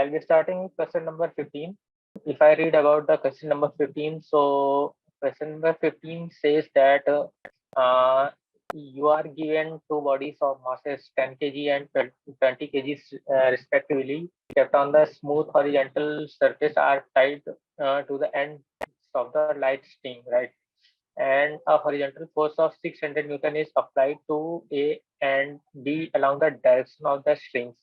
I'll be starting with question number 15. If I read about the question number 15, so question number 15 says that you are given two bodies of masses 10 kg and 20 kg respectively, kept on the smooth horizontal surface, are tied to the ends of the light string, right? And a horizontal force of 600 Newton is applied to A and B along the direction of the strings.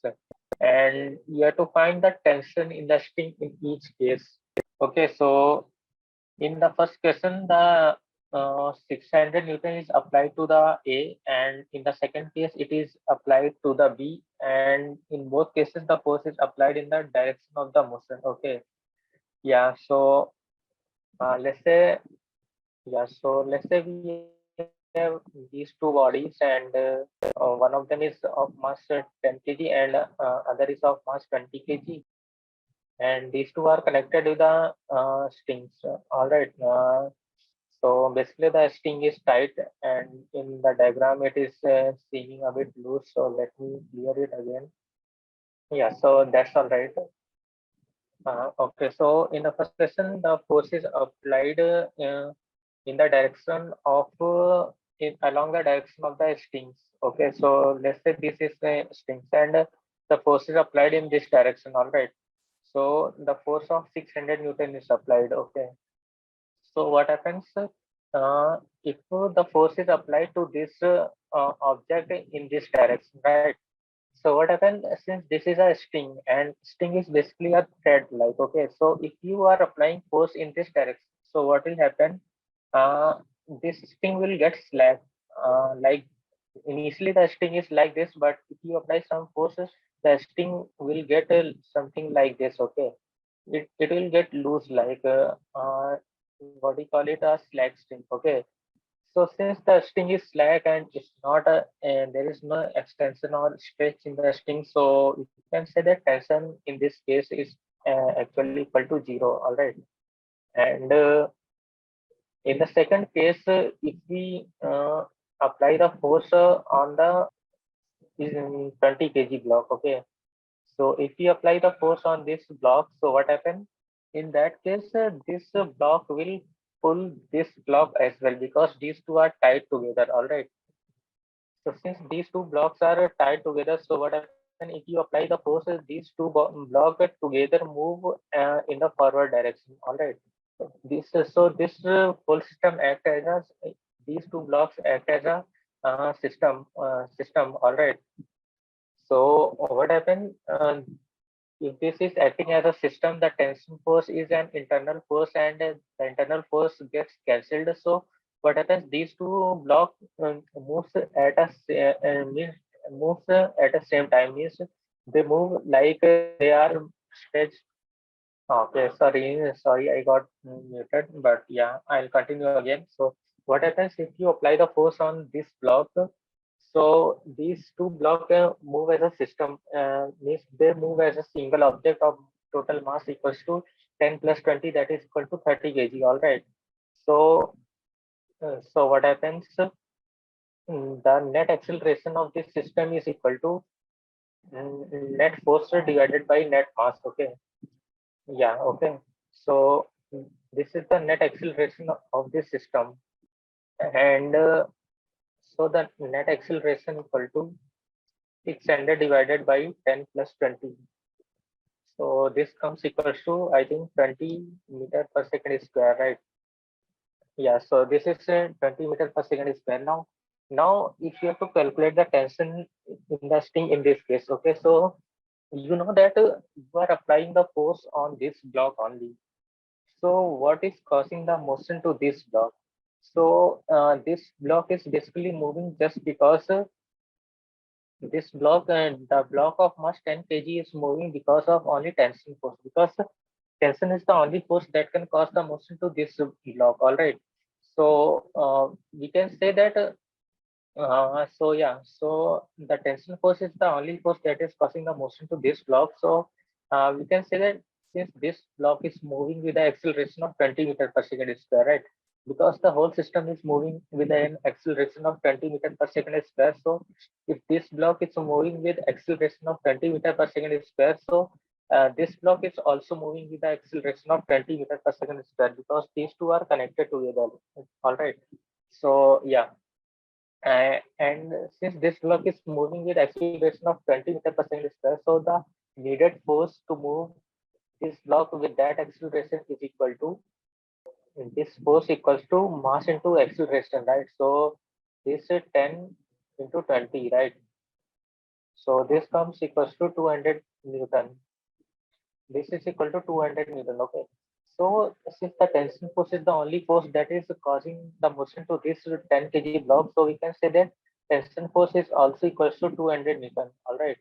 And you have to find the tension in the string in each case. Okay, so in the first question, the 600 Newton is applied to the A, and in the second case, it is applied to the B. And in both cases, the force is applied in the direction of the motion. Okay, yeah. So let's say, we have these two bodies, and one of them is of mass 10 kg and other is of mass 20 kg, and these two are connected with the strings. All right. So basically, the string is tight, and in the diagram, it is seeming a bit loose. So let me clear it again. Yeah. So that's all right. Okay. So in the first question, the force is applied in the direction of along the direction of the strings. Okay, so let's say this is the strings, and the force is applied in this direction. All right, so the force of 600 Newton is applied. Okay, so what happens if the force is applied to this object in this direction, right? So what happens, since this is a string and string is basically a thread, like, okay, so if you are applying force in this direction, so what will happen, uh, this string will get slack. Like initially the string is like this, but if you apply some forces, the string will get something like this. Okay, it will get loose, like what do you call it, a slack string. Okay, so since the string is slack and it's not and there is no extension or stretch in the string, so you can say that tension in this case is actually equal to zero. All right, and in the second case, if we apply the force on the 20 kg block, okay. So if we apply the force on this block, so what happens? In that case, this block will pull this block as well, because these two are tied together. All right. So since these two blocks are tied together, so what happens if you apply the force? These two blocks together move in the forward direction. All right. This whole system act as a, these two blocks act as a system. All right. So what happens if this is acting as a system? The tension force is an internal force, and the internal force gets cancelled. So what happens? These two blocks moves at a means moves at the same time, means they move like they are stretched. Okay, sorry, I got muted, but yeah, I'll continue again. So what happens if you apply the force on this block? So these two blocks move as a system, means they move as a single object of total mass equals to 10 plus 20, that is equal to 30 kg. All right. So, so what happens? The net acceleration of this system is equal to net force divided by net mass. Okay. Yeah, okay. So this is the net acceleration of this system, and so the net acceleration equal to 600 divided by 10 plus 20. So this comes equals to, I think, 20 meter per second square, right? Yeah. So this is 20 meter per second square. Now if you have to calculate the tension in the string in this case, okay. So you know that you are applying the force on this block only. So what is causing the motion to this block? So this block is basically moving just because this block, and the block of mass 10 kg is moving because of only tension force, because tension is the only force that can cause the motion to this block. All right. So we can say that so yeah, so the tension force is the only force that is causing the motion to this block. So we can say that since this block is moving with the acceleration of 20 meter per second square, right? Because the whole system is moving with an acceleration of 20 meter per second square. So if this block is moving with acceleration of 20 meter per second square, so this block is also moving with the acceleration of 20 meters per second square because these two are connected together. All right. So yeah, and since this block is moving with acceleration of 20 meters per second square, so the needed force to move this block with that acceleration is equal to this force equals to mass into acceleration, right? So this is 10 into 20, right? So this comes equals to 200 Newton. This is equal to 200 Newton, okay? So since the tension force is the only force that is causing the motion to this 10 kg block, so we can say that tension force is also equals to 200 Newton, all right?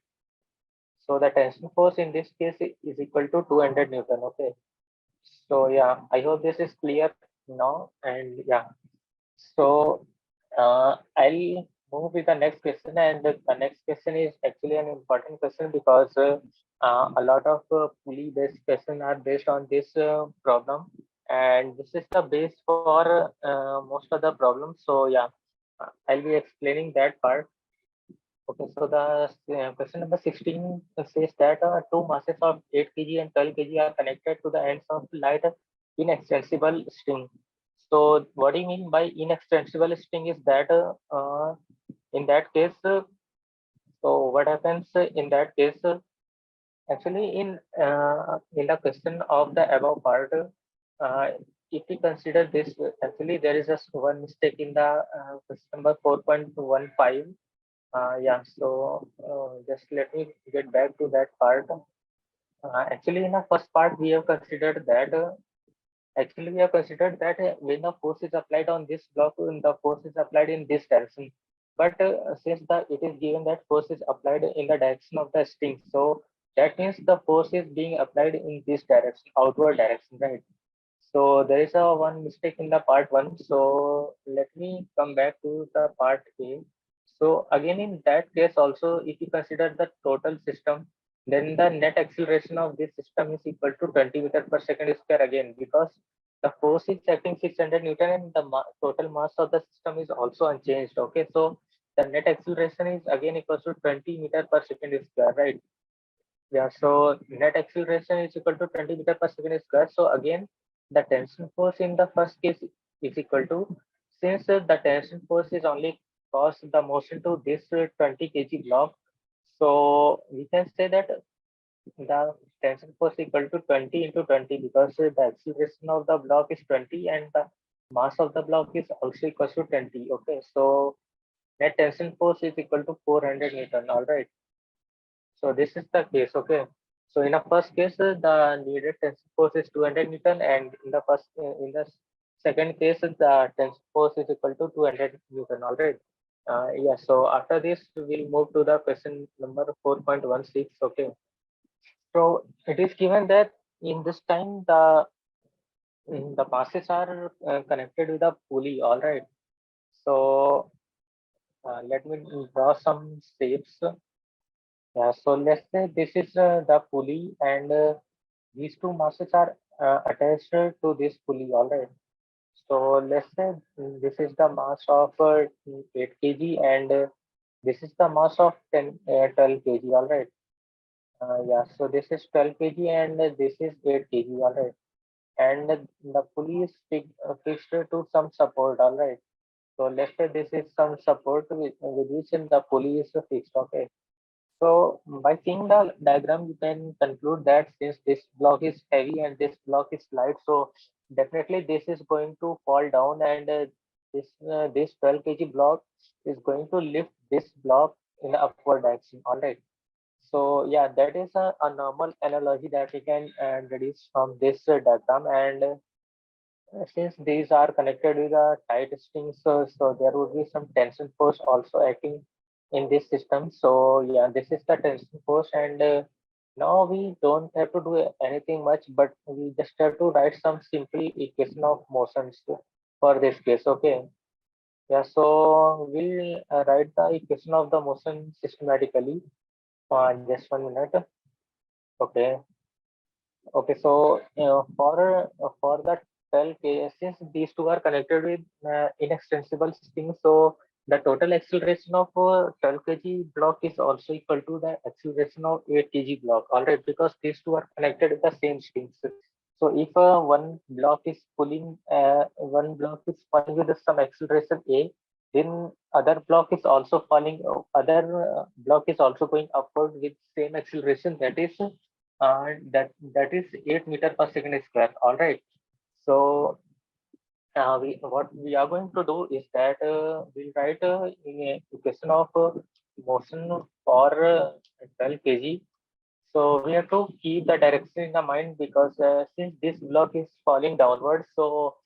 So the tension force in this case is equal to 200 Newton, okay? So yeah, I hope this is clear now, and yeah. So I'll move with the next question, and the next question is actually an important question because a lot of pulley-based questions are based on this problem, and this is the base for most of the problems. So yeah, I'll be explaining that part. Okay, so the question number 16 says that two masses of 8 kg and 12 kg are connected to the ends of light inextensible string. So what do you mean by inextensible string is that in that case, so what happens in that case? Actually, in the question of the above part, if we consider this, actually there is just one mistake in the question number 4.15. Yeah, so just let me get back to that part. Actually, in the first part, we have considered that. Actually, we have considered that when the force is applied on this block, the force is applied in this direction. But since the it is given that force is applied in the direction of the string, so that means the force is being applied in this direction, outward direction, right? So there is a one mistake in the part one. So let me come back to the part A. So again, in that case also, if you consider the total system, then the net acceleration of this system is equal to 20 meters per second square again, because the force is acting 600 Newton and the total mass of the system is also unchanged. Okay, so the net acceleration is again equal to 20 meters per second square, right? Yeah, so net acceleration is equal to 20 meter per second square. So again, the tension force in the first case is equal to, since the tension force is only cause the motion to this 20 kg block. So we can say that the tension force equal to 20 into 20 because the acceleration of the block is 20 and the mass of the block is also equal to 20. Okay, so net tension force is equal to 400 Newton. All right. So this is the case, okay. So in the first case, the needed tension force is 200 Newton, and in the second case, the tension force is equal to 200 Newton. All right. Yeah. So after this, we'll move to the question number 4.16. Okay. So it is given that in this time the masses are connected with a pulley. All right. So let me draw some shapes. Yeah, so let's say this is the pulley, and these two masses are attached to this pulley, all right. So let's say this is the mass of 8 kg, and this is the mass of 12 kg, all right. Yeah, so this is 12 kg and this is 8 kg, all right. And the pulley is fixed to some support, all right. So let's say this is some support with which the pulley is fixed, okay. So by seeing the diagram, you can conclude that since this block is heavy and this block is light, so definitely this is going to fall down, and this 12 kg block is going to lift this block in the upward direction. All right. So yeah, that is a normal analogy that we can deduce from this diagram, and since these are connected with a tight string, so there would be some tension force also acting in this system. So yeah, this is the tension force, and now we don't have to do anything much, but we just have to write some simple equation of motions for this case. Okay. Yeah, so we'll write the equation of the motion systematically. Just 1 minute. Okay. Okay, so for the 12 cases, these two are connected with inextensible strings. So the total acceleration of 12 kg block is also equal to the acceleration of 8 kg block. All right, because these two are connected with the same strings. So if one block is falling with some acceleration a, then other block is also falling. Other block is also going upward with same acceleration. That is 8 meter per second square. All right. So what we are going to do is that we'll write in a equation of motion for 12 kg. So we have to keep the direction in the mind, because since this block is falling downward, so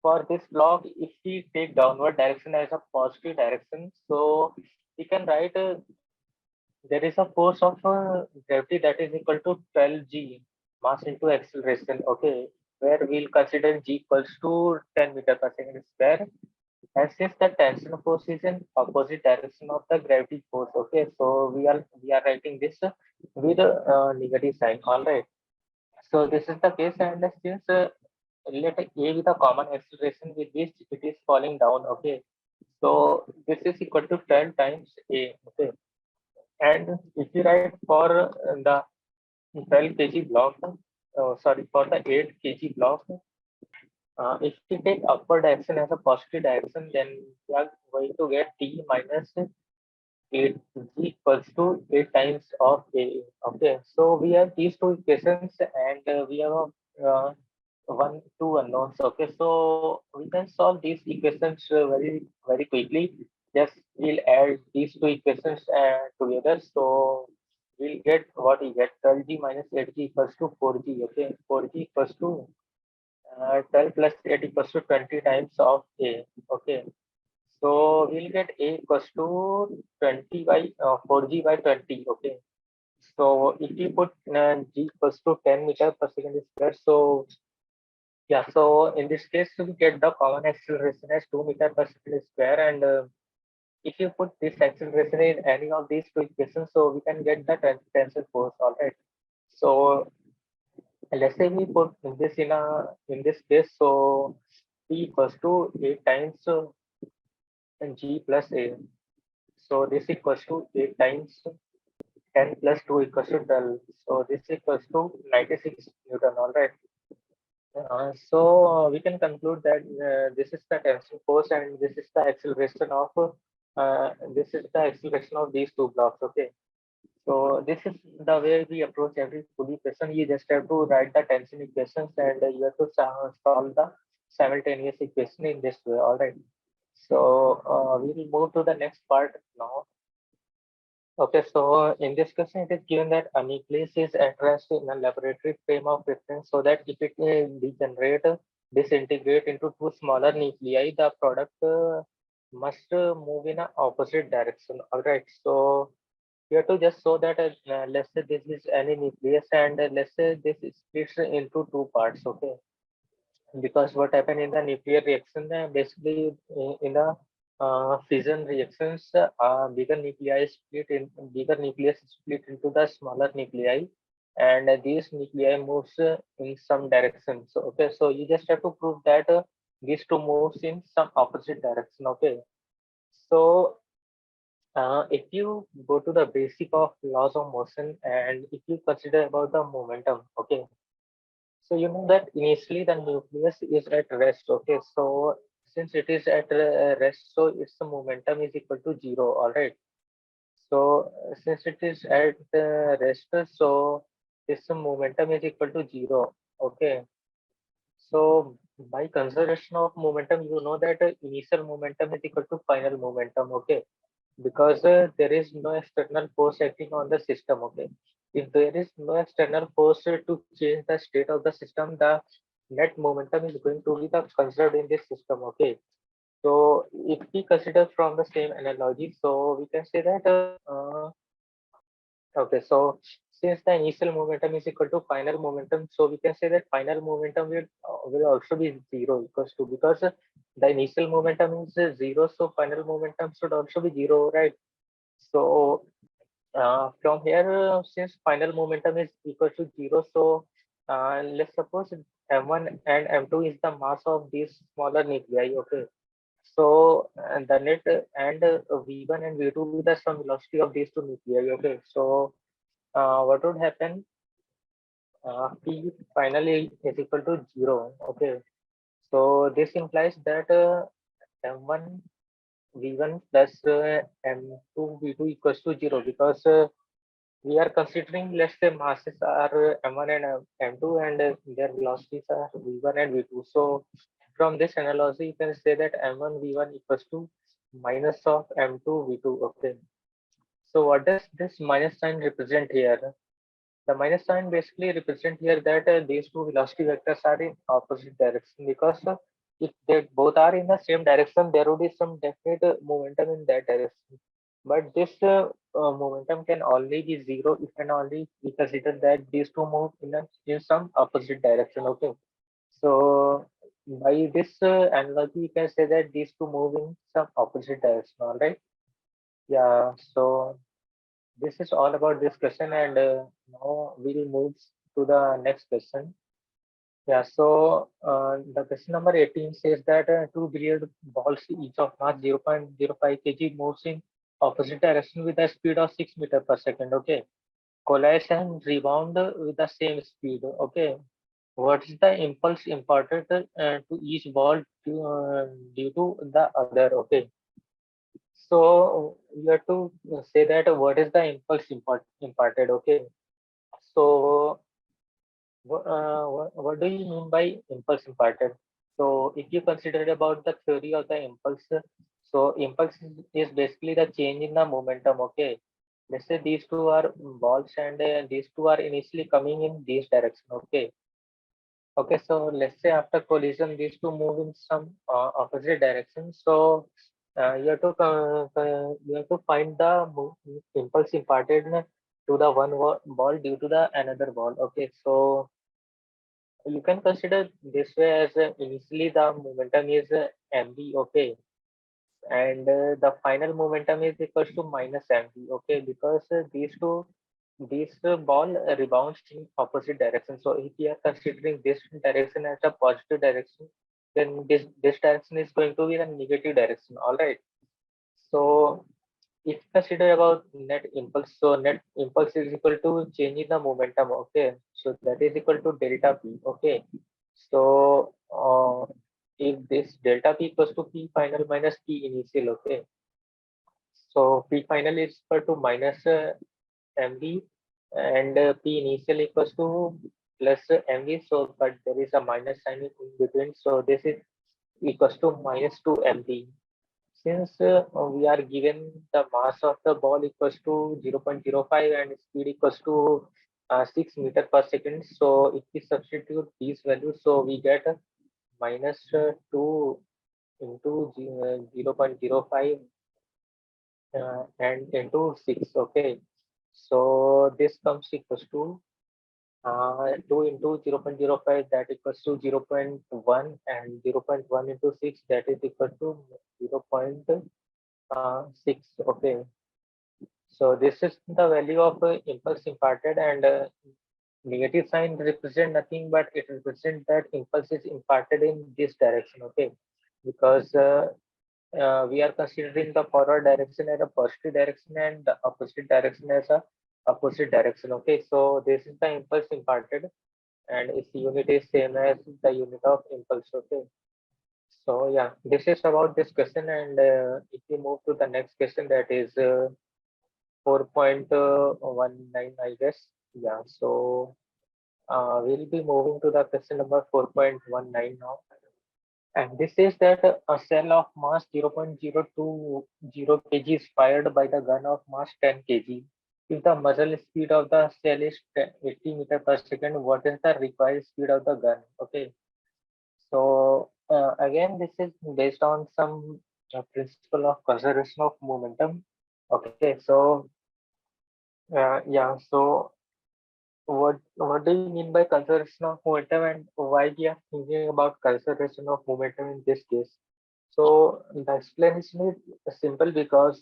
for this block, if we take downward direction as a positive direction, so we can write there is a force of gravity that is equal to 12g mass into acceleration. Okay, where we'll consider g equals to 10 meter per second square. And since the tension force is in opposite direction of the gravity force, okay, so we are writing this with a negative sign. All right. So this is the case, and since let a with a common acceleration with which it is falling down, okay. So this is equal to 10 times a, okay. And if you write for the 12 kg block, sorry, for the 8 kg block, if we take upward direction as a positive direction, then we are going to get t minus 8 g equals to 8 times of a. Okay, so we have these two equations, and we have two unknowns. Okay, so we can solve these equations very quickly. Just we'll add these two equations together. So we'll get what we get: 12g minus 8g equals to 4g. Okay, 4g equals to 12 plus 8 equals to 20 times of a. Okay, so we'll get a equals to 20 by 4g by 20. Okay, so if you put g equals to 10 meter per second square, so yeah, so in this case we get the common acceleration as 2 meter per second square, and if you put this acceleration in any of these two equations, so we can get the tensile force. All right. So let's say we put this in this case, so p equals to 8 times g plus a. So this equals to 8 times 10 plus 2 equals to 12. So this equals to 96 Newton. All right. So we can conclude that this is the tensile force, and this is the acceleration of these two blocks. Okay. So this is the way we approach every pulley equation. You just have to write the tension equations, and you have to solve the simultaneous equation in this way. All right. So we will move to the next part now. Okay, so in this question, it is given that a nucleus is addressed in a laboratory frame of reference, so that if it degenerate, disintegrate into two smaller nuclei, the product must move in an opposite direction. All right, so you have to just show that let's say this is any nucleus, and let's say this splits into two parts. Okay, because what happened in the nuclear reaction, basically in the fission reactions, bigger nucleus split into the smaller nuclei, and these nuclei moves in some direction. So okay, so you just have to prove that these two moves in some opposite direction. Okay, so if you go to the basic of laws of motion, and if you consider about the momentum, okay, so you know that initially the nucleus is at rest. Okay, so since it is at rest, so its momentum is equal to zero. All right. So since it is at rest, so its momentum is equal to zero. Okay. So by conservation of momentum, you know that initial momentum is equal to final momentum. Okay, because there is no external force acting on the system. Okay, if there is no external force to change the state of the system, the net momentum is going to be the conserved in this system. Okay, so if we consider from the same analogy, so we can say that okay, so since the initial momentum is equal to final momentum, so we can say that final momentum will also be zero equals to, because the initial momentum is zero, so final momentum should also be zero, right? So from here, since final momentum is equal to zero, so let's suppose m1 and m2 is the mass of these smaller nuclei. Okay, So the net and V1 and V2 with the some velocity of these two nuclei. Okay, so what would happen? P finally is equal to 0. Okay, so this implies that M1 V1 plus M2 V2 equals to 0 because we are considering, let's say, masses are M1 and M2 and their velocities are V1 and V2. So from this analogy, you can say that M1 V1 equals to minus of M2 V2. Okay. So what does this minus sign represent here? The minus sign basically represent here that these two velocity vectors are in opposite direction because if they both are in the same direction, there would be some definite momentum in that direction. But this momentum can only be zero if and only we consider that these two move in some opposite direction. Okay. So by this analogy, you can say that these two move in some opposite direction. All right. Yeah. So this is all about this question, and now we'll move to the next question. Yeah, so the question number 18 says that two billiard balls, each of mass 0.05 kg, moves in opposite direction with a speed of 6 meter per second. Okay, collide and rebound with the same speed. Okay, what is the impulse imparted to each ball due to the other? Okay, so you have to say that what is the impulse imparted. Okay, so what do you mean by impulse imparted? So if you consider about the theory of the impulse, so impulse is basically the change in the momentum. Okay, let's say these two are balls and these two are initially coming in this direction. Okay, okay, so let's say after collision, these two move in some opposite direction. So you have to find the impulse imparted to the one ball due to the another ball. Okay, so you can consider this way as initially the momentum is mv. Okay, and the final momentum is equals to minus mv. Okay, because these ball rebounds in opposite direction. So if we are considering this direction as a positive direction, then this direction is going to be the negative direction. All right. So if consider about net impulse, so net impulse is equal to change in the momentum. Okay, so that is equal to delta p. Okay, so if this delta p equals to p final minus p initial. Okay, so p final is equal to minus mv and p initial equals to plus mv. So but there is a minus sign in between, so this is equals to minus 2 mv. Since we are given the mass of the ball equals to 0.05 and speed equals to 6 meter per second, so if we substitute these values, so we get minus 2 into 0.05 and into 6. Okay, so this comes equals to 2 into 0.05, that equals to 0.1, and 0.1 into 6, that is equal to 0.6. Okay, so this is the value of impulse imparted, and negative sign represent nothing but it represents that impulse is imparted in this direction. Okay, because we are considering the forward direction as a positive direction and the opposite direction as a opposite direction. Okay, so this is the impulse imparted, and its unit is same as the unit of impulse. Okay, so yeah, this is about this question, and if we move to the next question, that is 4.19, I guess. Yeah, so we'll be moving to the question number 4.19 now. And this says that a cell of mass 0.020 kg is fired by the gun of mass 10 kg. If the muzzle speed of the cell is 80 meter per second, what is the required speed of the gun? Okay, so again, this is based on some principle of conservation of momentum. Okay, so yeah, so what do you mean by conservation of momentum, and why we are thinking about conservation of momentum in this case? So the explanation is simple because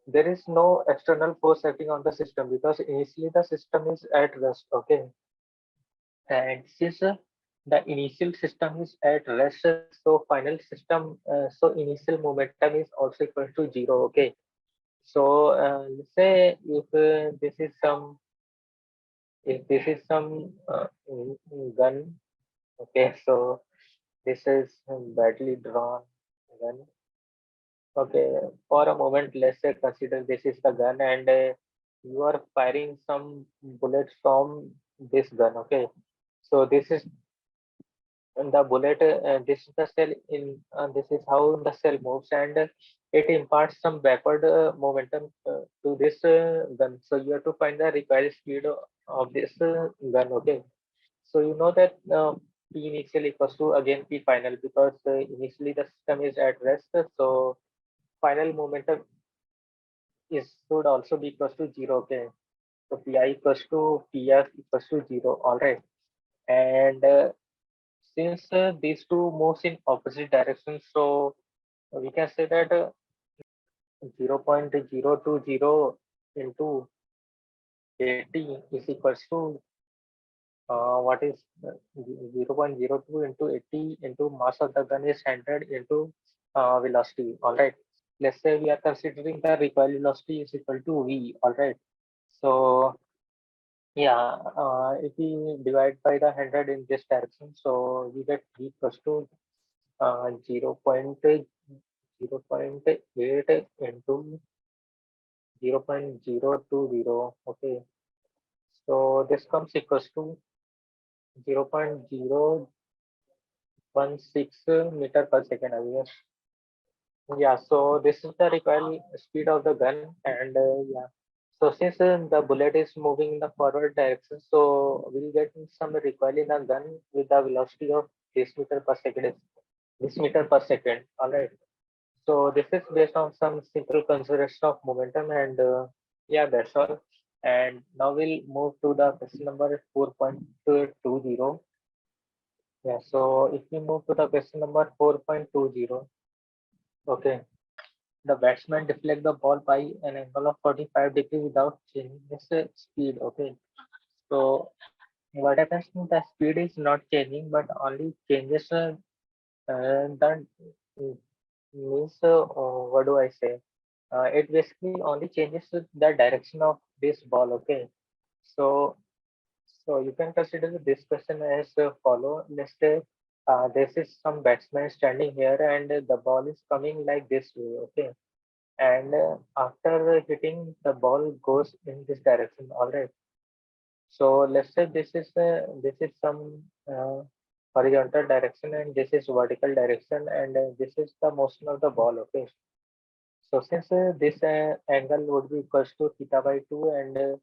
there is no external force acting on the system because initially the system is at rest. Okay, and since the initial system is at rest, so final system, so initial momentum is also equal to zero. Okay, so let's say if this is some gun. Okay, so this is badly drawn gun. Okay, for a moment, let's say consider this is the gun, and you are firing some bullets from this gun. Okay, so this is the bullet. This is the cell in. This is how the cell moves, and it imparts some backward momentum to this gun. So you have to find the required speed of this gun. Okay, so you know that P initial equals to again P final, because initially the system is at rest. So final momentum is should also be equals to zero. Okay, so Pi equals to Pf equals to zero. All right, and since these two moves in opposite directions, so we can say that 0.020 into 80 is equals to what is 0.02 into 80 into mass of the gun is 100 into velocity. All right. Let's say we are considering the recoil velocity is equal to V. All right. So yeah, if we divide by the 100 in this direction, so we get V equals to 0.8 into 0.020. Okay. So this comes equals to 0.016 meter per second, I guess. Yeah, so this is the recoil speed of the gun, and yeah. So since the bullet is moving in the forward direction, so we'll get some recoil in the gun with the velocity of this meter per second. This meter per second. All right. So this is based on some simple consideration of momentum, and yeah, that's all. And now we'll move to the question number 4.20. Yeah, so if we move to the question number 4.20, okay, the batsman deflect the ball by an angle of 45 degrees without changing its speed. Okay, so what happens is the speed is not changing, but only changes the means what do I say? It basically only changes the direction of this ball. Okay, so you can consider this question as follow. Let's say this is some batsman standing here, and the ball is coming like this way. Okay, and after hitting, the ball goes in this direction. All right. So let's say this is some horizontal direction, and this is vertical direction, and this is the motion of the ball. Okay. So since this angle would be equals to theta by 2, and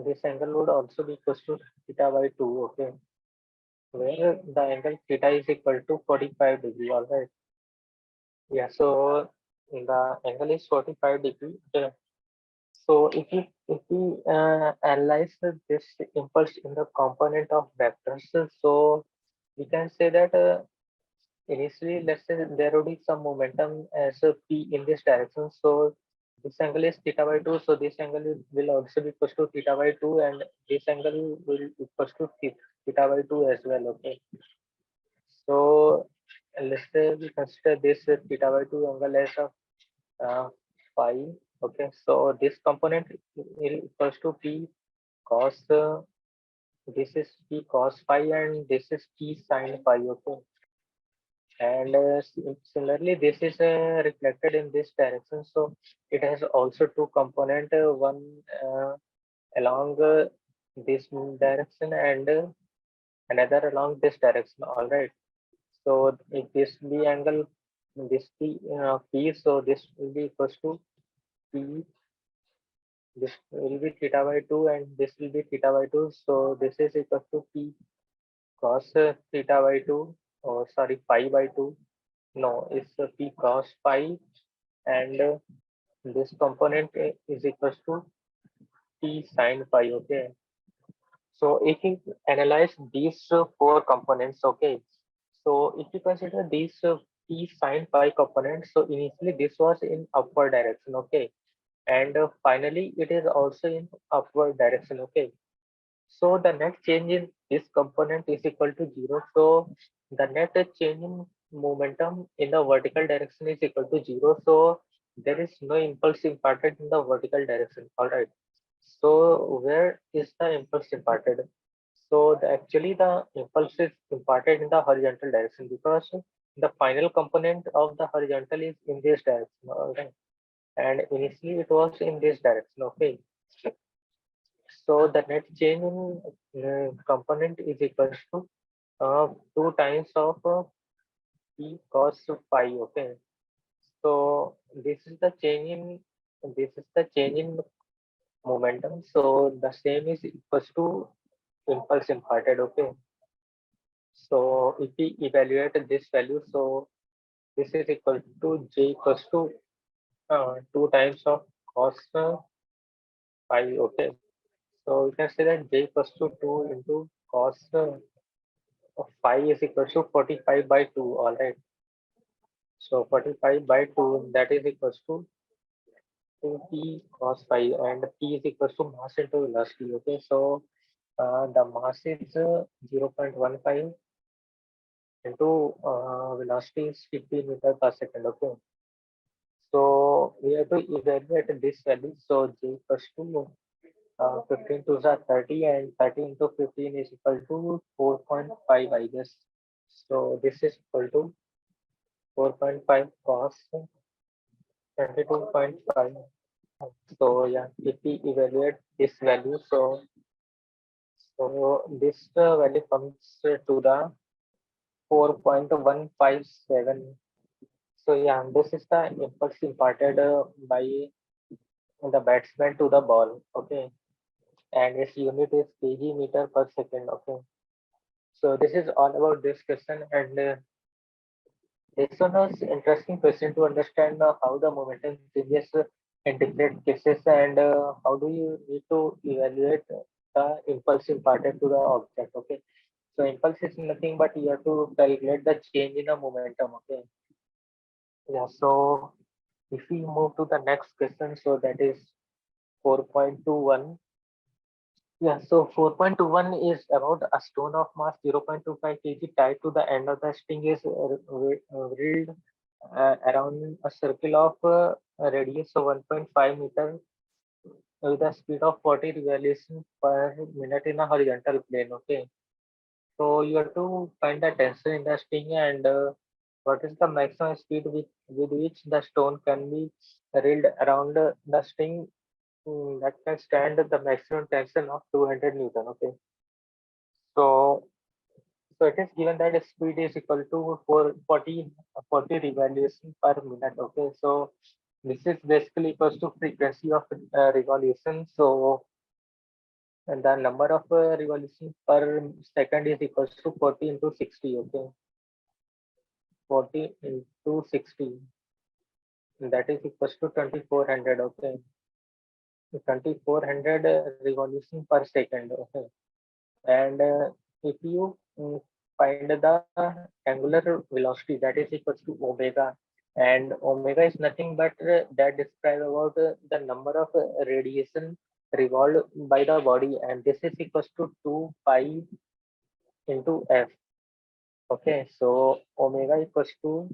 this angle would also be equals to theta by 2, okay, where the angle theta is equal to 45 degree. All right. Yeah, so the angle is 45 degree. Okay. So if we analyze this impulse in the component of vectors, so we can say that initially, let's say there would be some momentum as a p in this direction. So this angle is theta by 2. So this angle will also be equals to theta by 2, and this angle will equals to theta by 2 as well. Okay. So let's say we consider this theta by 2 angle as a phi. Okay. So this component will equals to p cos. This is p cos phi, and this is p sin phi. Okay. And similarly, this is reflected in this direction, so it has also two component, one along this direction, and another along this direction. All right, so if this b angle, this p, so this will be equals to p, this will be theta by 2, and this will be theta by 2, so this is equal to p cos theta by 2, or sorry, pi by 2. No, it's p cos phi, and this component is equals to t sin phi. Okay, so if you analyze these four components, okay, so if you consider these t sin phi components, so initially this was in upward direction. Okay, and finally it is also in upward direction. Okay, So the net change in this component is equal to 0. So the net change in momentum in the vertical direction is equal to 0. So there is no impulse imparted in the vertical direction. All right. So where is the impulse imparted? So actually the impulse is imparted in the horizontal direction because the final component of the horizontal is in this direction. All right. And initially it was in this direction. Okay. So the net change in component is equals to 2 times of p cos phi. Okay. So this is the change in momentum. So the same is equals to impulse imparted. Okay. So if we evaluate this value, so this is equal to j equals to 2 times of cos phi. Okay. So we can say that j equals to 2 into cos phi is equals to 45 by 2. All right. So 45 by 2, that is equals to 2p cos phi, and p is equals to mass into velocity. Okay. So the mass is 0.15 into velocity is 50 meter per second. Okay. So we have to evaluate this value. So j equals to 15 to the 30, and 30 into 15 is equal to 4.5, I guess. So this is equal to 4.5 cos 22.5. So yeah, if we evaluate this value, so this value comes to the 4.157. So yeah, this is the impulse imparted by the batsman to the ball. Okay, and its unit is kg meter per second. Okay, so this is all about this question, and this one was interesting question to understand how the momentum changes in different cases, and how do you need to evaluate the impulse imparted to the object. Okay, so impulse is nothing but you have to calculate the change in the momentum. Okay, yeah. So if we move to the next question, so that is 4.21. Yeah, so 4.21 is about a stone of mass 0.25 kg tied to the end of the string is reeled around a circle of a radius of 1.5 meter with a speed of 40 revolutions per minute in a horizontal plane. Okay, so you have to find the tension in the string, and what is the maximum speed with which the stone can be reeled around the string that can stand the maximum tension of 200 Newton. Okay, so so it is given that the speed is equal to 40 revolution per minute. Okay, so this is basically equals to frequency of revolution. So and the number of revolution per second is equals to 40 into 60. Okay, 40 into 60, that is equals to 2400. Okay, 2400 revolution per second. Okay, and if you find the angular velocity, that is equals to omega, and omega is nothing but that describe about the number of radiation revolved by the body, and this is equals to 2 pi into f. Okay, so omega equals to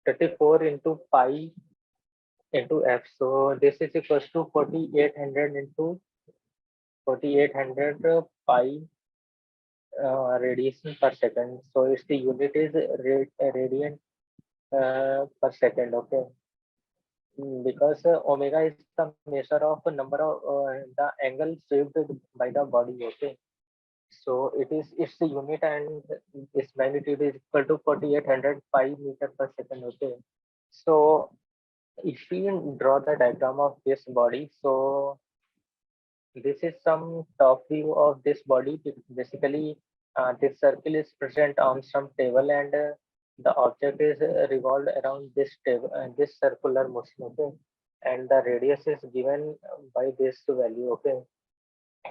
34 into pi into f. So this is equals to 4800 into 4800 pi radiation per second. So its the unit is radian per second. Okay. Because omega is the measure of number of the angle shaped by the body. Okay. So it's the unit, and its magnitude is equal to 4805 meter per second. Okay. So if we draw the diagram of this body, so this is some top view of this body. Basically, this circle is present on some table, and the object is revolved around this table, this circular motion. Okay, and the radius is given by this value. Okay,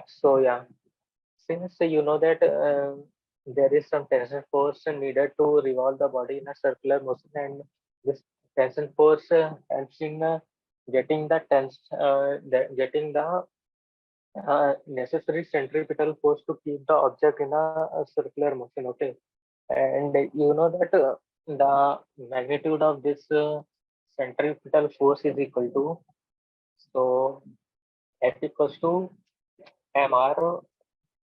so yeah, since you know that there is some tension force needed to revolve the body in a circular motion, and this tension force helps in getting the necessary centripetal force to keep the object in a circular motion. Okay, and you know that the magnitude of this centripetal force is equal to, so F equals to mr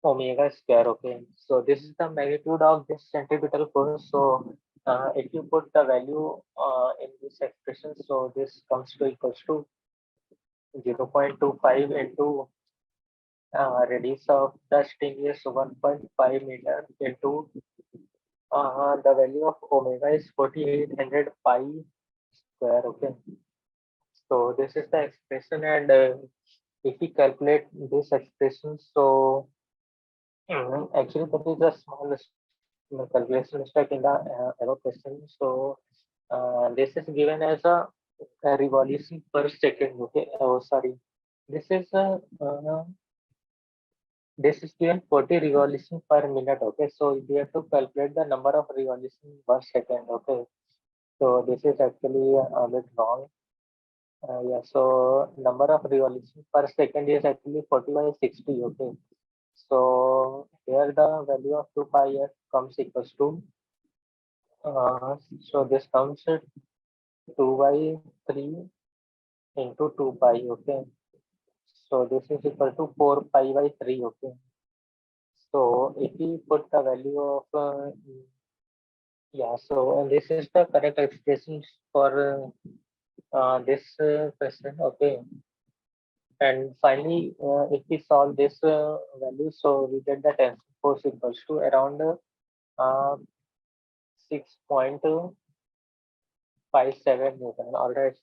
omega square. Okay, so this is the magnitude of this centripetal force. So if you put the value in this expression, so this comes to equals to 0.25 into radius of the string is 1.5 meter into the value of omega is 4800 pi square. Okay, so this is the expression, and if we calculate this expression, so actually there is a small calculation mistake in the error question. So this is given as a revolution per second. Okay, oh sorry, this is this is given 40 revolution per minute. Okay, so we have to calculate the number of revolution per second. Okay, so this is actually a bit wrong. Yeah, so number of revolution per second is actually 40 by 60. Okay, so here the value of 2 pi f comes equals to, so this comes at 2 by 3 into 2 pi. Okay, so this is equal to 4 pi by 3. Okay, so if we put the value of yeah, so this is the correct expression for this question. Okay, and finally, if we solve this value, so we get the tension force equals to around 6.57 Newton. All right.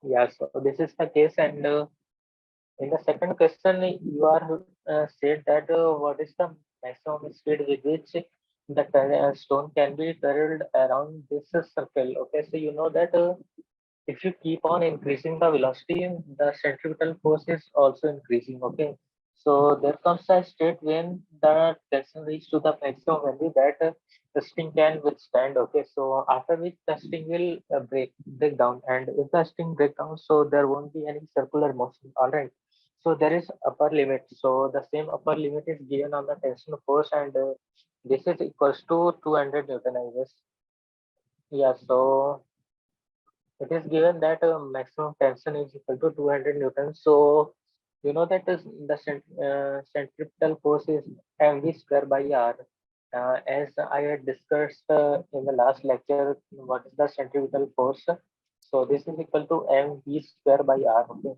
Yeah, so this is the case. And in the second question, you are said that what is the maximum speed with which the stone can be curled around this circle. Okay, so you know that if you keep on increasing the velocity, the centripetal force is also increasing. Okay, so there comes a state when the tension reaches to the maximum value that the string can withstand. Okay, so after which the string will break down, and if the string break down, so there won't be any circular motion. All right, so there is upper limit. So the same upper limit is given on the tension force, and this is equals to 200 Newton, I guess. Yeah, so it is given that maximum tension is equal to 200 newtons. So you know that is the centripetal force is mv square by r. As I had discussed in the last lecture, what is the centripetal force? So this is equal to mv square by r. Okay,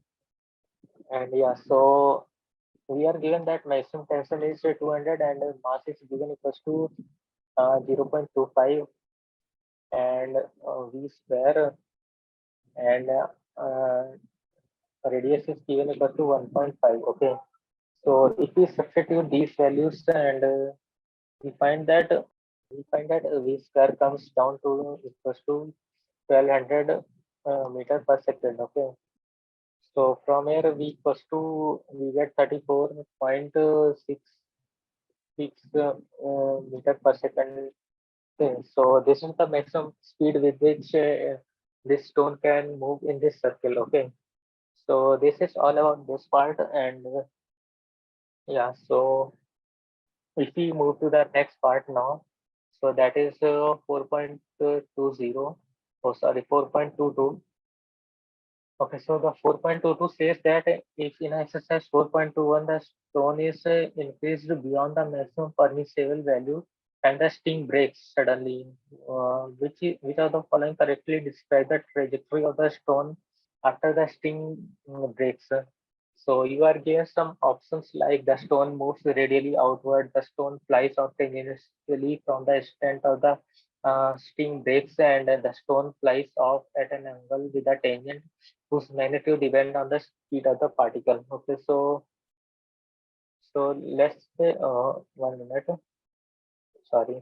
and yeah, so we are given that maximum tension is 200, and mass is given equals to 0.25 and v square, and uh, radius is given equal to 1.5. Okay, so if we substitute these values, and we find that v square comes down to equals to 1200 meter per second. Okay, so from here we get 34.66 meter per second. Okay, so this is the maximum speed with which this stone can move in this circle. Okay, so this is all about this part, and yeah, so if we move to the next part now, so that is 4.20, oh sorry, 4.22. Okay, so the 4.22 says that if in exercise 4.21 the stone is increased beyond the maximum permissible value and the string breaks suddenly, which of the following correctly describe the trajectory of the stone after the string breaks? So you are given some options like the stone moves radially outward, the stone flies out tangentially from the extent of the string breaks, and the stone flies off at an angle with a tangent whose magnitude depend on the speed of the particle. Okay, so let's say 1 minute. Sorry.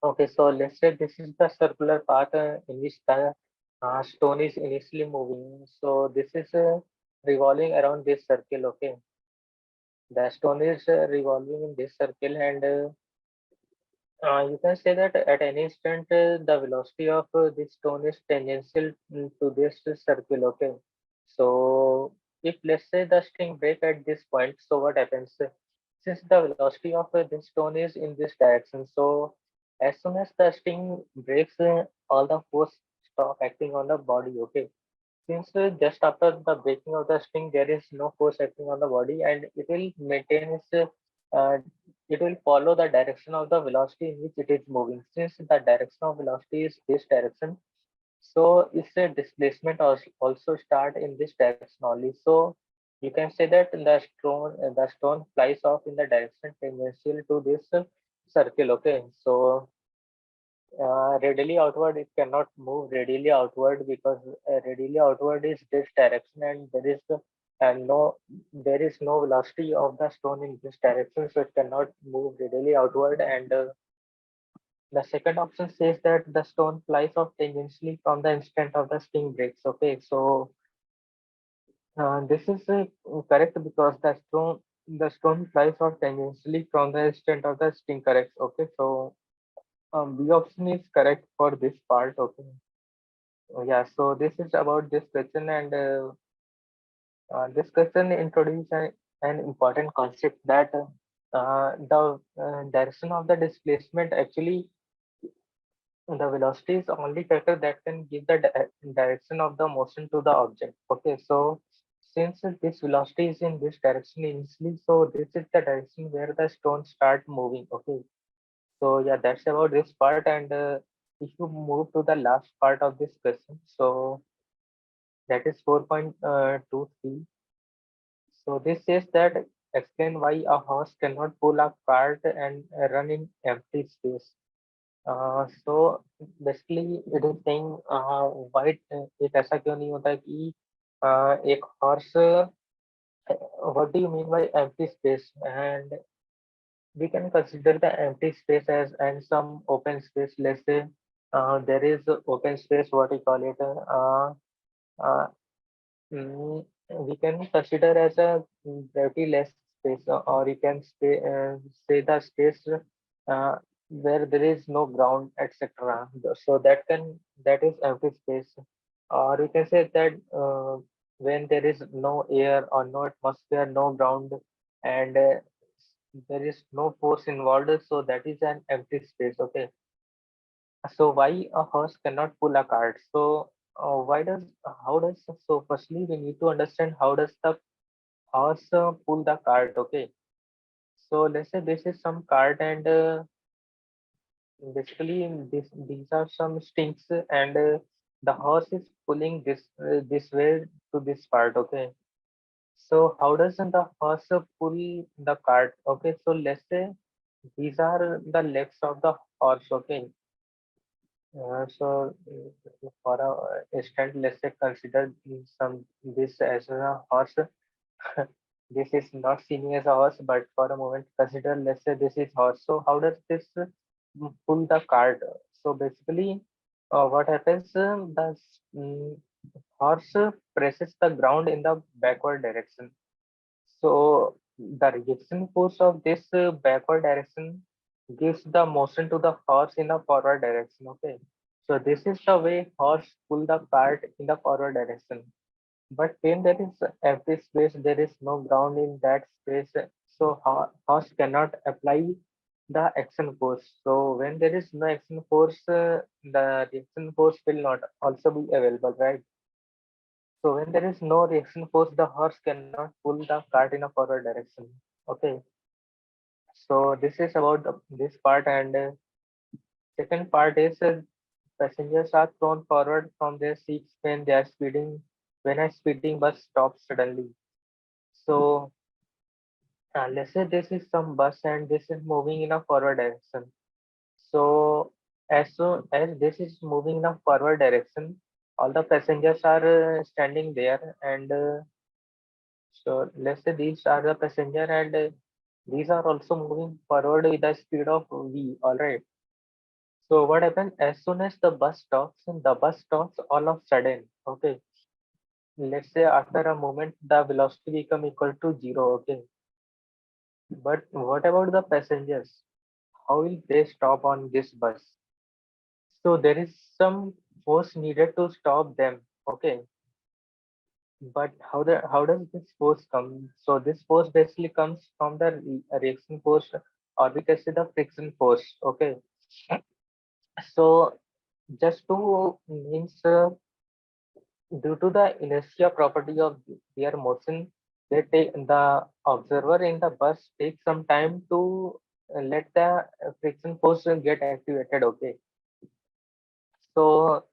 Okay, so let's say this is the circular path in which the stone is initially moving. So this is revolving around this circle. Okay, the stone is revolving in this circle, and you can say that at any instant the velocity of this stone is tangential to this circle. Okay, so if let's say the string break at this point, so what happens? Since the velocity of this stone is in this direction, so as soon as the string breaks, all the force stop acting on the body. Okay, since just after the breaking of the string, there is no force acting on the body, and it will maintain its, uh, it will follow the direction of the velocity in which it is moving. Since the direction of velocity is this direction, so its a displacement also start in this direction only. So you can say that the stone flies off in the direction tangential to this circle. Okay, so radially outward, it cannot move radially outward because radially outward is this direction, and there is no velocity of the stone in this direction, so it cannot move radially outward. And the second option says that the stone flies off tangentially from the instant of the string breaks. Okay, so this is correct because the stone flies off tangentially from the instant of the string. Correct. Okay, so B option is correct for this part. Okay. Yeah, so this is about this question, and this question introduces an important concept that the direction of the displacement, actually the velocity is only factor that can give the direction of the motion to the object. Okay, so since this velocity is in this direction initially, so this is the direction where the stone start moving. Okay, so yeah, that's about this part. And if you move to the last part of this question, so that is 4.23. So this says that explain why a horse cannot pull a cart and run in empty space. So basically it is saying why एक ऐसा क्यों नहीं होता कि एक horse, what do you mean by empty space? And we can consider the empty space as and some open space. Let's say there is open space, what we call it, uh, Mm, we can consider as a gravity less space, or you can say the space uh, where there is no ground, etc. So that is empty space, or you can say that when there is no air or no atmosphere, no ground, and there is no force involved, so that is an empty space. Okay, so why a horse cannot pull a cart? So how does so firstly we need to understand how does the horse pull the cart? Okay, so let's say this is some cart, and basically these are some sticks, and the horse is pulling this way to this part. Okay, so how does the horse pull the cart? Okay, so let's say these are the legs of the horse. Okay, for a instant, let's say consider some this as a horse. This is not seen as a horse, but for a moment consider, let's say this is horse. So how does this pull the cart? So basically, what happens? The horse presses the ground in the backward direction. So the reaction force of this backward direction gives the motion to the horse in the forward direction. Okay. So this is the way horse pull the cart in the forward direction. But when there is empty space, there is no ground in that space. So horse cannot apply the action force. So when there is no action force, the reaction force will not also be available, right? So when there is no reaction force, the horse cannot pull the cart in a forward direction. Okay. So this is about this part, and second part is passengers are thrown forward from their seats when they are speeding. When a speeding bus stops suddenly. So let's say this is some bus and this is moving in a forward direction. So as soon as this is moving in a forward direction, all the passengers are standing there, and so let's say these are the passenger, and these are also moving forward with the speed of v. All right. So what happens as soon as the bus stops? The bus stops all of sudden. Okay. Let's say after a moment the velocity become equal to zero. Okay. But what about the passengers? How will they stop on this bus? So there is some force needed to stop them. Okay. But how does this force come? So this force basically comes from the reaction force, or we can say the friction force. Okay. So just to means due to the inertia property of their motion, they take the observer in the bus takes some time to let the friction force get activated. Okay. So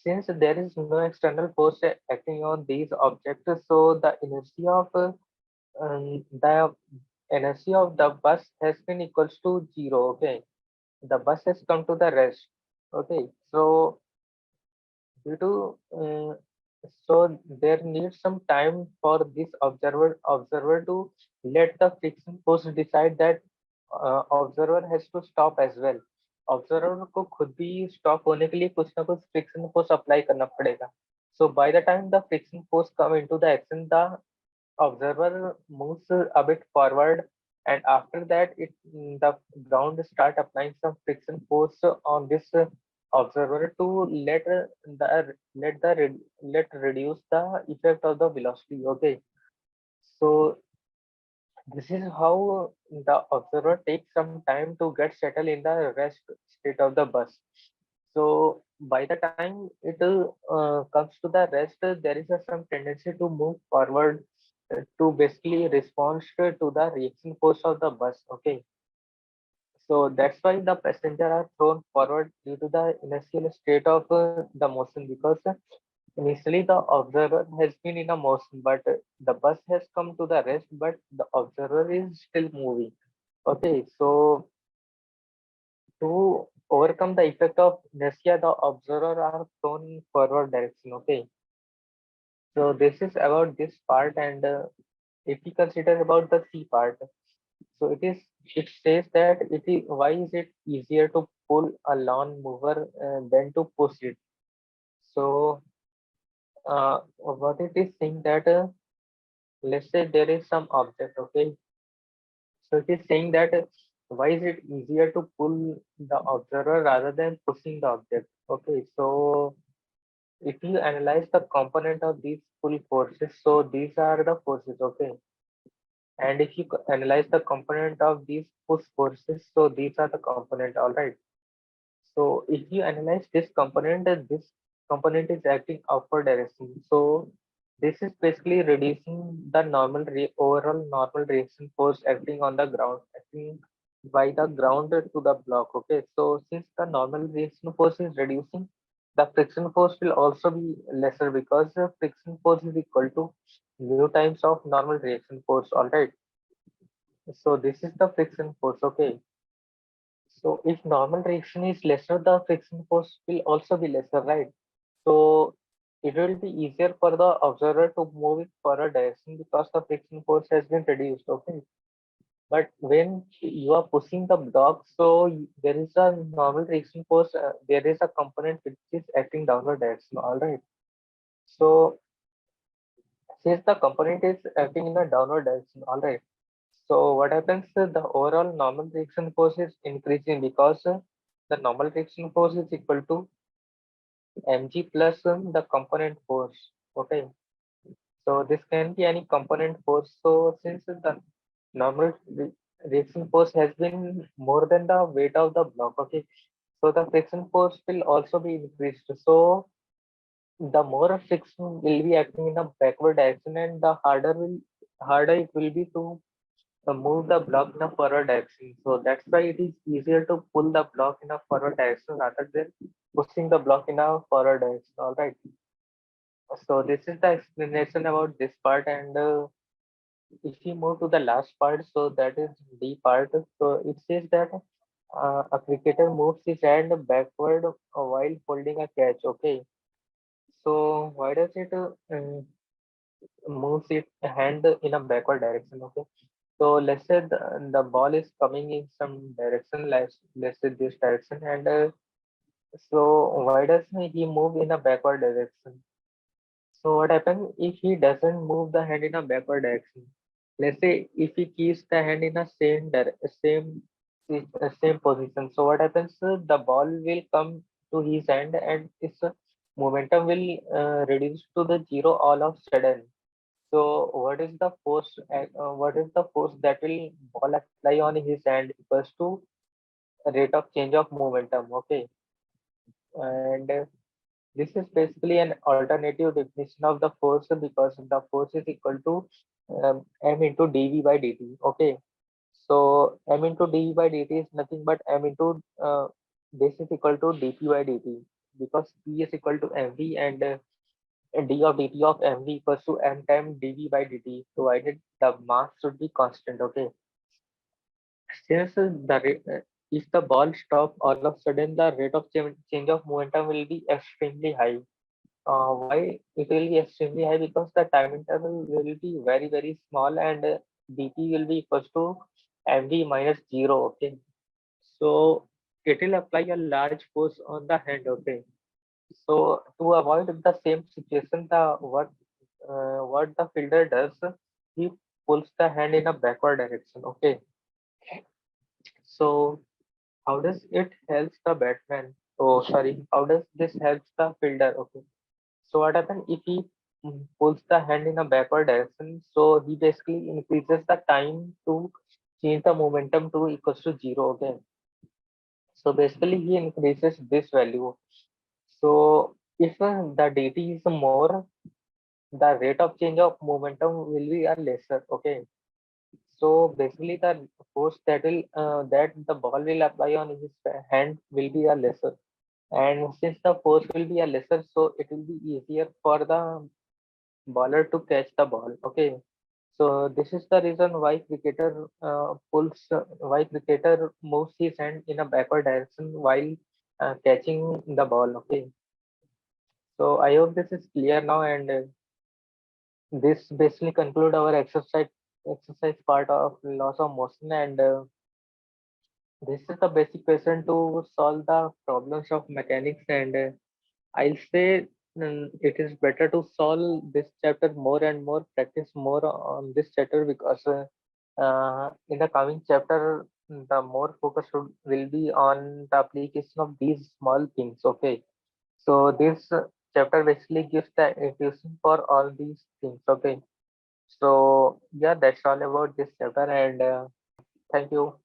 since there is no external force acting on these objects, so the energy of the bus has been equals to zero. Okay, the bus has come to the rest. Okay, so due to so there needs some time for this observer to let the friction force decide that observer has to stop as well. Observer को खुद भी stop होने के लिए कुछ ना कुछ friction force apply करना पड़ेगा. So by the time the friction force come into the action, the observer moves a bit forward, and after that the ground start applying some friction force on this observer to let reduce the effect of the velocity. Okay, so this is how the observer takes some time to get settled in the rest state of the bus. So by the time it comes to the rest, there is some tendency to move forward to basically respond to the reaction force of the bus. Okay, so that's why the passenger are thrown forward due to the initial state of the motion, because initially the observer has been in a motion, but the bus has come to the rest, but the observer is still moving. Okay, so to overcome the effect of inertia, the observer are thrown in forward direction. Okay, so this is about this part, and if we consider about the C part, so it says that it is why is it easier to pull a lawn mower than to push it. So what it is saying that let's say there is some object. Okay, so it is saying that why is it easier to pull the observer rather than pushing the object. Okay, so if you analyze the component of these pull forces, so these are the forces. Okay, and if you analyze the component of these push forces, so these are the component. All right. So if you analyze this component, this component is acting upward direction. So this is basically reducing the overall normal reaction force acting on the ground, acting by the ground to the block. Okay. So since the normal reaction force is reducing, the friction force will also be lesser, because the friction force is equal to mu times of normal reaction force. All right. So this is the friction force. Okay. So if normal reaction is lesser, the friction force will also be lesser, right? So it will be easier for the observer to move it forward direction because the friction force has been reduced. Okay. But when you are pushing the block, so there is a normal reaction force. There is a component which is acting downward direction. All right. So since the component is acting in a downward direction, all right. So what happens? The overall normal reaction force is increasing because the normal reaction force is equal to mg plus the component force. Okay, so this can be any component force. So since the normal reaction force has been more than the weight of the block, okay, so the friction force will also be increased. So the more friction will be acting in a backward direction, and the harder it will be to move the block in a forward direction. So that's why it is easier to pull the block in a forward direction rather than pushing the block in a forward direction. All right. So this is the explanation about this part, and if we move to the last part, so that is D part. So it says that a cricketer moves his hand backward while holding a catch. Okay. So why does it moves its hand in a backward direction? Okay. So let's say the ball is coming in some direction, let's say this direction, and so why does he move in a backward direction? So what happens if he doesn't move the hand in a backward direction? Let's say if he keeps the hand in a same position. So what happens? The ball will come to his hand, and it's momentum will reduce to the zero all of sudden. So what is the force that will ball apply on his hand equals to rate of change of momentum. Okay, and this is basically an alternative definition of the force because the force is equal to m into dv by dt. Okay, so m into dv by dt is nothing but m into this is equal to dp by dt because p is equal to mv and d of dt of mv equals to m times dv by dt provided the mass should be constant. Okay, since if the ball stop all of a sudden the rate of change of momentum will be extremely high. Why it will be extremely high? Because the time interval will be very small and dp will be equals to mv minus 0. Okay, so it will apply a large force on the hand. Okay, so to avoid the same situation, what the fielder does, he pulls the hand in a backward direction. Okay, so how does it helps the batsman? Oh, sorry. How does this helps the fielder? Okay. So what happens if he pulls the hand in a backward direction? So he basically increases the time to change the momentum to equals to zero. Okay. So basically he increases this value. So if the dt is more, the rate of change of momentum will be a lesser. Okay. So basically the force that the ball will apply on his hand will be a lesser. And since the force will be a lesser, so it will be easier for the bowler to catch the ball. Okay, so this is the reason why cricketer moves his hand in a backward direction while catching the ball. Okay, so I hope this is clear now, and this basically conclude our exercise part of loss of motion, and this is the basic question to solve the problems of mechanics. And I'll say it is better to solve this chapter more and more, practice more on this chapter because in the coming chapter, the more focus will be on the application of these small things. Okay, so this chapter basically gives the intuition for all these things. Okay, so yeah, that's all about this chapter, and thank you.